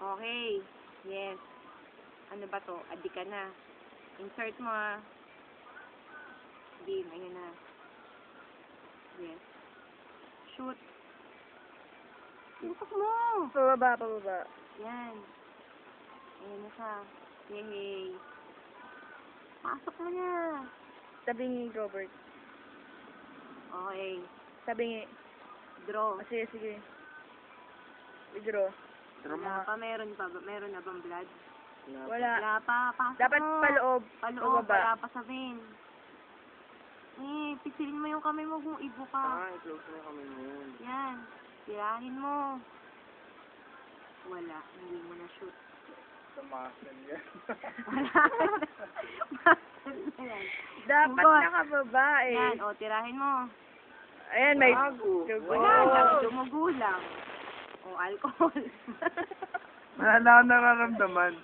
Okay. Yes. Ano ba to? Adi ka na. Insert mo ah. Game. Ayan na. Yes. Shoot. Tutok mo. Pababa. Yan. Ayan na siya. Yay. Pasok mo na. Sabi ni Robert. Okay. Sabi ni... Draw. Sige. Withdraw. Wala pa. Meron na bang blood? Wala. Wala pa. Pasok Dapat mo. paloob. Paloob. Pababa. Wala pa sa vein. Pisilin mo yung kamay mo kung ibo ka. I-close mo yung kamay mo yun. Yan. Tirahin mo. Wala. Hindi mo na shoot. Sa muscle yan. Wala. Yan. Dapat Hugot. nakababa eh. Yan. O, tirahin mo. Ayan, may... Bago. Wala lang. Dumugo lang. O, alcohol. Wala na akong nararamdaman.